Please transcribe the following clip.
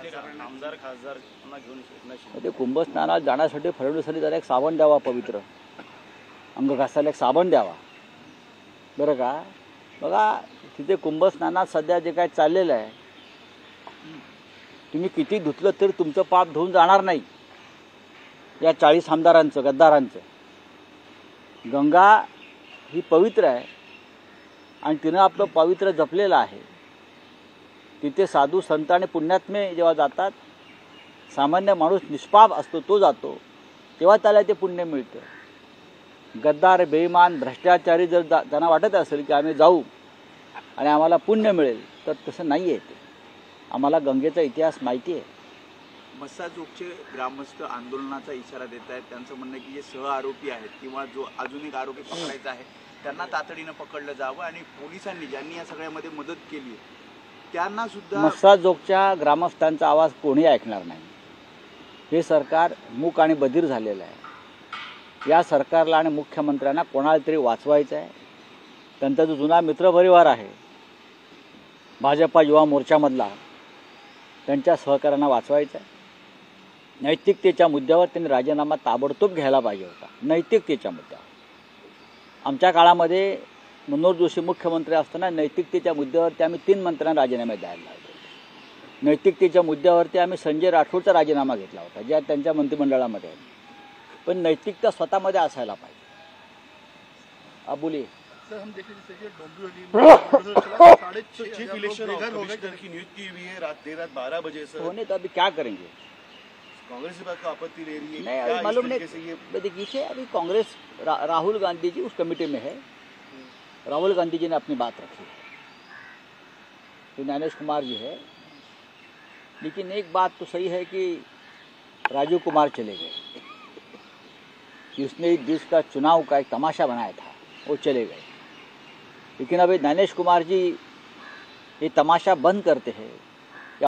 आमदार खासदारांना घेऊन ते कुंभस्नानाला जाण्यासाठी फडणवीसांनी त्याला एक साबण द्यावा, पवित्र अंग घासायला एक साबण द्यावा, बरं का. बघा तिथे कुंभस्नानात सध्या जे काय चाललेलं आहे, तुम्ही किती धुतलं तरी तुमचं पाप धुवून जाणार नाही. या 40 आमदारांचं, गद्दारांचं. गंगा ही पवित्र आहे आणि तिनं आपलं पवित्र जपलेलं आहे. तिथे साधू संत आणि पुण्यात्मे जेव्हा जातात, सामान्य माणूस निष्पाप असतो तो जातो, तेव्हा त्याला ते पुण्य मिळतं. गद्दार, बेईमान, भ्रष्टाचारी जर त्यांना वाटत असेल की आम्ही जाऊ आणि आम्हाला पुण्य मिळेल, तर तसं नाही आहे. ते आम्हाला गंगेचा इतिहास माहिती आहे. मस्साजोगचे ग्रामस्थ आंदोलनाचा इशारा देत आहेत. त्यांचं म्हणणं की जे सह आरोपी आहेत किंवा जो अजून एक आरोपी पकडायचा आहे त्यांना तातडीनं पकडलं जावं आणि पोलिसांनी ज्यांनी या सगळ्यामध्ये मदत केली त्यांना सुद्धा. मस्साजोगच्या ग्रामस्थांचा आवाज कोणी ऐकणार नाही. हे सरकार मूक आणि बधीर झालेलं आहे. या सरकारला आणि मुख्यमंत्र्यांना कोणाला तरी वाचवायचं आहे. त्यांचा जो जुना मित्रपरिवार आहे भाजपा युवा मोर्चामधला, त्यांच्या सहकार्यांना वाचवायचं आहे. नैतिकतेच्या मुद्द्यावर त्यांनी राजीनामा ताबडतोब घ्यायला पाहिजे होता. नैतिकतेच्या मुद्द्यावर आमच्या काळामध्ये मनोहर जोशी मुख्यमंत्री असताना नैतिकतेच्या मुद्द्यावरती आम्ही 3 मंत्र्यांना राजीनामे द्यायला लागले. नैतिकतेच्या मुद्द्यावरती आम्ही संजय राठोडचा राजीनामा घेतला होता, ज्या त्यांच्या मंत्रिमंडळामध्ये. पण नैतिकता स्वतःमध्ये असायला पाहिजे. बोलिए सर, हम देख लीजिए डोंबिवली चीफ इलेक्शन कमिश्नर की नियुक्ति हुई है देर रात 12 बजे से. होने तो अभी क्या करेंगे? कांग्रेस इस बात को आपत्ति ले रही है. नहीं, अभी मालूम नहीं. देखिए अभी कांग्रेस राहुल गांधी जी उस कमेटी में है. राहुल गांधी जी ने अपनी बात रखी है, तो ज्ञानेश कुमार जी है. लेकिन एक बात तो सही है कि राजीव कुमार चले गए. जिसने इस देश का चुनाव का एक तमाशा बनाया था वो चले गए. लेकिन अभी ज्ञानेश कुमार जी ये तमाशा बंद करते हैं